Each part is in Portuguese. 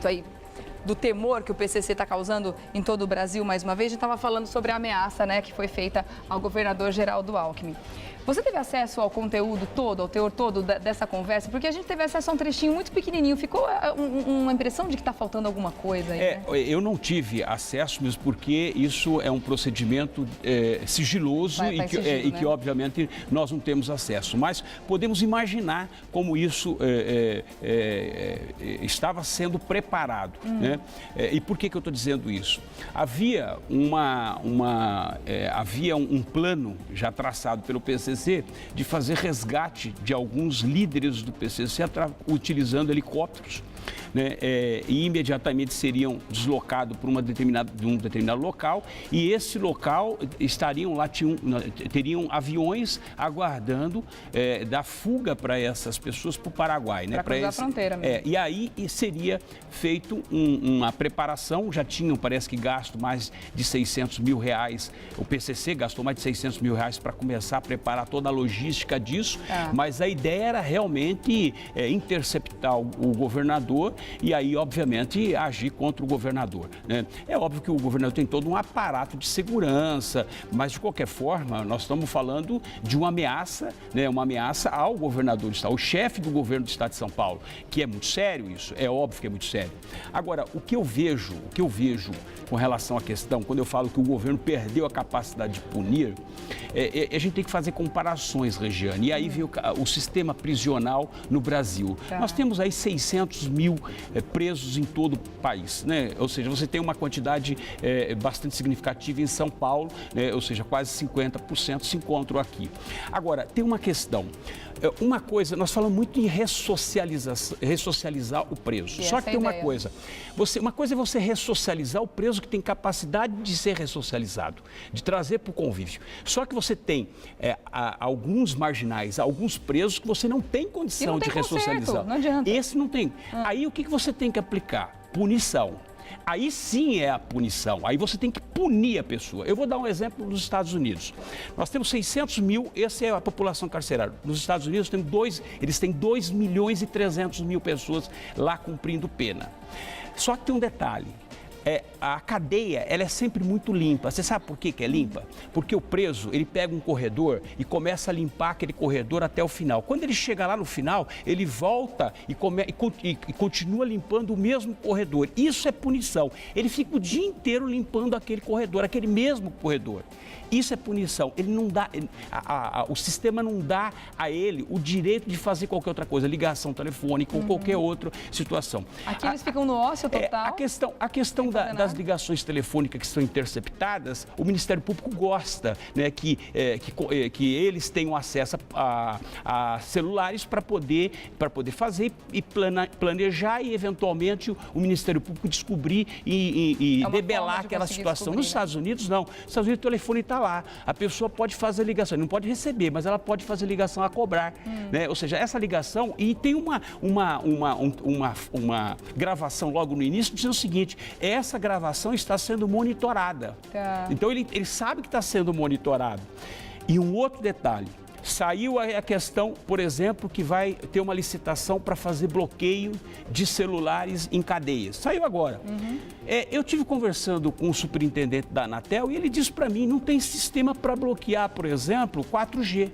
Aí do temor que o PCC está causando em todo o Brasil, mais uma vez, a gente estava falando sobre a ameaça, né, que foi feita ao governador Geraldo Alckmin. Você teve acesso ao conteúdo todo, ao teor todo dessa conversa? Porque a gente teve acesso a um trechinho muito pequenininho. Ficou uma impressão de que está faltando alguma coisa aí, né? Eu não tive acesso mesmo porque isso é um procedimento sigiloso e que, obviamente, nós não temos acesso. Mas podemos imaginar como isso estava sendo preparado, né? E por que eu estou dizendo isso? Havia um plano já traçado pelo PCC de fazer resgate de alguns líderes do PCC utilizando helicópteros, né? E imediatamente seriam deslocados para um determinado local, e esse local estariam lá, teriam aviões aguardando da fuga para essas pessoas para o Paraguai, né? Para cruzar a fronteira mesmo. E aí seria feito uma preparação, já tinham, parece que gasto mais de 600 mil reais, o PCC gastou mais de 600 mil reais para começar a preparar toda a logística disso, mas a ideia era realmente interceptar o governador e aí, obviamente, agir contra o governador, né? É óbvio que o governador tem todo um aparato de segurança, mas de qualquer forma, nós estamos falando de uma ameaça, né? Uma ameaça ao governador do estado, ao chefe do governo do estado de São Paulo, que é muito sério isso, é óbvio que é muito sério. Agora, o que eu vejo com relação à questão, quando eu falo que o governo perdeu a capacidade de punir, a gente tem que fazer comparações, Regiane, e aí vem o sistema prisional no Brasil. Nós temos aí 600 mil presos em todo o país, né? Ou seja, você tem uma quantidade bastante significativa em São Paulo, né? Ou seja, quase 50% se encontram aqui. Agora, tem uma questão. Uma coisa, nós falamos muito em ressocializar o preso. Só que tem uma coisa. Uma coisa é você ressocializar o preso que tem capacidade de ser ressocializado, de trazer para o convívio. Só que você tem alguns marginais, alguns presos que você não tem condição de ressocializar. Não adianta. Esse não tem. Aí o que você tem que aplicar? Punição. Aí sim é a punição, aí você tem que punir a pessoa. Eu vou dar um exemplo nos Estados Unidos. Nós temos 600 mil, essa é a população carcerária. Nos Estados Unidos eles têm 2 milhões e 300 mil pessoas lá cumprindo pena. Só que tem um detalhe. A cadeia, ela é sempre muito limpa. Você sabe por que é limpa? Porque o preso, ele pega um corredor e começa a limpar aquele corredor até o final. Quando ele chega lá no final, ele volta e continua limpando o mesmo corredor. Isso é punição. Ele fica o dia inteiro limpando aquele corredor, aquele mesmo corredor. Isso é punição. Ele não dá, o sistema não dá a ele o direito de fazer qualquer outra coisa, ligação telefônica ou qualquer outra situação. Aqui eles ficam no ócio total. A questão das ligações telefônicas que são interceptadas, o Ministério Público gosta, né, que eles tenham acesso a celulares para poder fazer e planejar e, eventualmente, o Ministério Público descobrir e debelar aquela situação. Nos Estados Unidos, não. Nos Estados Unidos, o telefone está lá. A pessoa pode fazer ligação, não pode receber, mas ela pode fazer ligação a cobrar, né? Ou seja, essa ligação, e tem uma gravação logo no início dizendo o seguinte: essa gravação está sendo monitorada. Então ele sabe que está sendo monitorado. E um outro detalhe. Saiu a questão, por exemplo, que vai ter uma licitação para fazer bloqueio de celulares em cadeias. Saiu agora. Eu tive conversando com o superintendente da Anatel e ele disse para mim, não tem sistema para bloquear, por exemplo, 4G.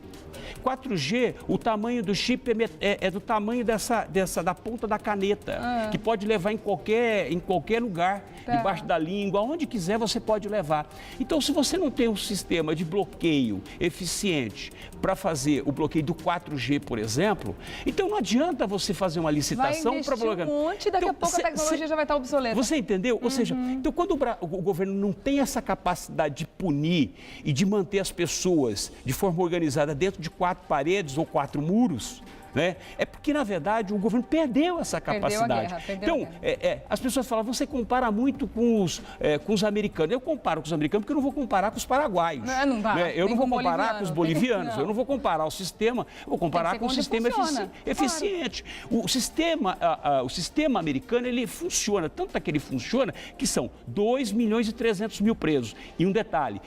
4G, o tamanho do chip é do tamanho da ponta da caneta, que pode levar em qualquer lugar, debaixo da língua, onde quiser você pode levar. Então, se você não tem um sistema de bloqueio eficiente para fazer o bloqueio do 4G, por exemplo, então não adianta você fazer uma licitação para bloquear. Um monte, daqui a pouco a tecnologia já vai estar obsoleta. Você entendeu? Ou seja, então quando o governo não tem essa capacidade de punir e de manter as pessoas de forma organizada dentro de 4 paredes ou 4 muros, né? É porque, na verdade, o governo perdeu essa capacidade. Então, as pessoas falam, você compara muito com os americanos. Eu comparo com os americanos porque eu não vou comparar com os paraguaios. Não dá. Né? Eu não vou comparar com os bolivianos. Eu não vou comparar o sistema, eu vou comparar com o sistema eficiente. O sistema americano, ele funciona, tanto é que ele funciona, que são 2 milhões e 300 mil presos. E um detalhe,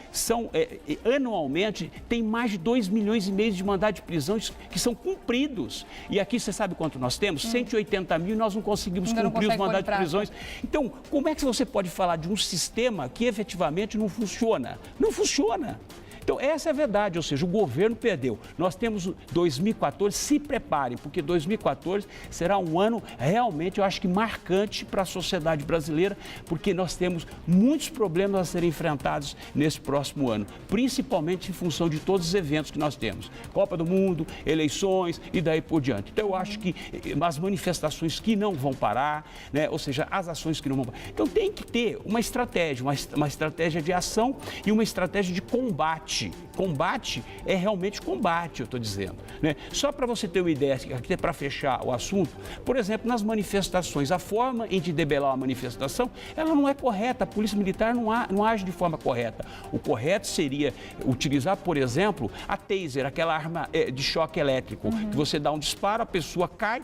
anualmente, tem mais de 2 milhões e meio de mandados de prisão que são cumpridos. isso. E aqui você sabe quanto nós temos? 180 mil e nós não conseguimos cumprir os mandados de prisões. Então, como é que você pode falar de um sistema que efetivamente não funciona? Não funciona. Então, essa é a verdade, ou seja, o governo perdeu. Nós temos 2014, se preparem, porque 2014 será um ano realmente, eu acho que marcante para a sociedade brasileira, porque nós temos muitos problemas a serem enfrentados nesse próximo ano, principalmente em função de todos os eventos que nós temos. Copa do Mundo, eleições e daí por diante. Então, eu acho que as manifestações que não vão parar, né? Ou seja, as ações que não vão parar. Então, tem que ter uma estratégia de ação e uma estratégia de combate. Combate é realmente combate, eu estou dizendo, né? Só para você ter uma ideia, aqui para fechar o assunto, por exemplo, nas manifestações, a forma em de debelar uma manifestação, ela não é correta, a polícia militar não age de forma correta. O correto seria utilizar, por exemplo, a taser, aquela arma de choque elétrico, que você dá um disparo, a pessoa cai,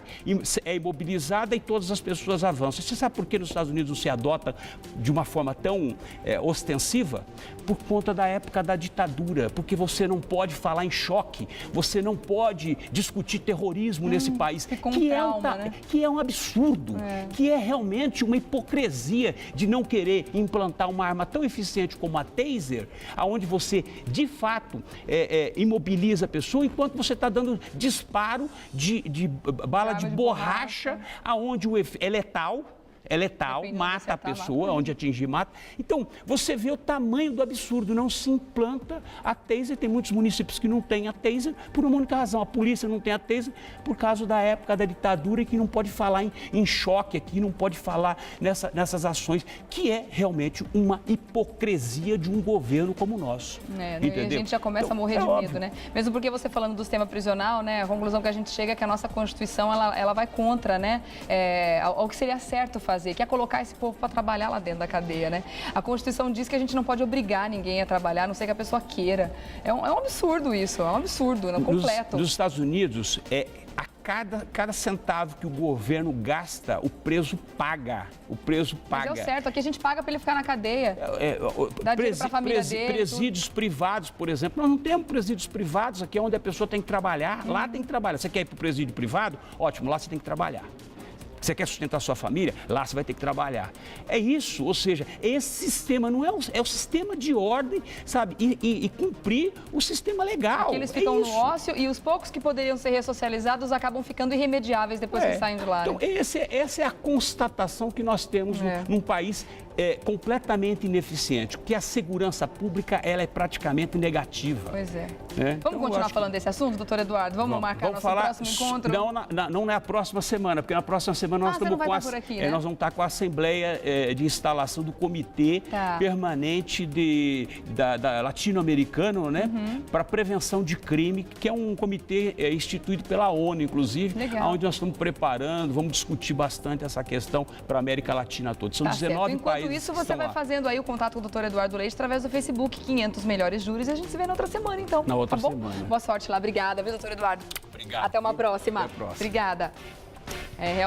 é imobilizada e todas as pessoas avançam. Você sabe por que nos Estados Unidos não se adota de uma forma tão ostensiva? Por conta da época da ditadura. Porque você não pode falar em choque, você não pode discutir terrorismo nesse país, que é um absurdo, que é realmente uma hipocrisia de não querer implantar uma arma tão eficiente como a taser, onde você, de fato, imobiliza a pessoa, enquanto você está dando disparo de bala de borracha, aonde é letal. É letal, mata a pessoa, onde atingir, mata. Então, você vê o tamanho do absurdo, não se implanta a taser. Tem muitos municípios que não têm a taser por uma única razão. A polícia não tem a taser por causa da época da ditadura e que não pode falar em choque aqui, não pode falar nessas ações, que é realmente uma hipocrisia de um governo como o nosso. Entendeu? A gente já começa a morrer de medo, né? Mesmo porque você falando do sistema prisional, né? A conclusão que a gente chega é que a nossa Constituição, ela vai contra, né? Ao que seria certo fazer, que é colocar esse povo para trabalhar lá dentro da cadeia, né? A Constituição diz que a gente não pode obrigar ninguém a trabalhar, a não ser que a pessoa queira. É um absurdo isso, é um absurdo, completo. Nos Estados Unidos, a cada centavo que o governo gasta, o preso paga. Mas é o certo, aqui a gente paga para ele ficar na cadeia. Dá dinheiro para a família dele. Presídios privados, por exemplo. Nós não temos presídios privados aqui onde a pessoa tem que trabalhar. Lá tem que trabalhar. Você quer ir para o presídio privado? Ótimo, lá você tem que trabalhar. Você quer sustentar a sua família? Lá você vai ter que trabalhar. É isso, ou seja, esse sistema não é o sistema de ordem, sabe? E cumprir o sistema legal. Aqui eles ficam no ócio e os poucos que poderiam ser ressocializados acabam ficando irremediáveis depois que saem de lá. Então, essa é a constatação que nós temos num país completamente ineficiente, que a segurança pública ela é praticamente negativa. Pois é. Vamos continuar falando desse assunto, doutor Eduardo? Vamos marcar nosso próximo encontro? Não é a próxima semana, porque na próxima semana nós estamos nós vamos estar com a Assembleia de Instalação do Comitê Permanente da Latino-Americano, né? Para prevenção de crime, que é um comitê instituído pela ONU, inclusive, onde nós estamos preparando, vamos discutir bastante essa questão para a América Latina toda. São 19 países. Enquanto isso, você vai fazendo aí o contato com o doutor Eduardo Leite através do Facebook 500 Melhores Júris e a gente se vê na outra semana, então. Na outra semana. Boa sorte lá. Obrigada, viu, doutor Eduardo? Obrigado. Até uma próxima. Até a próxima. Obrigada.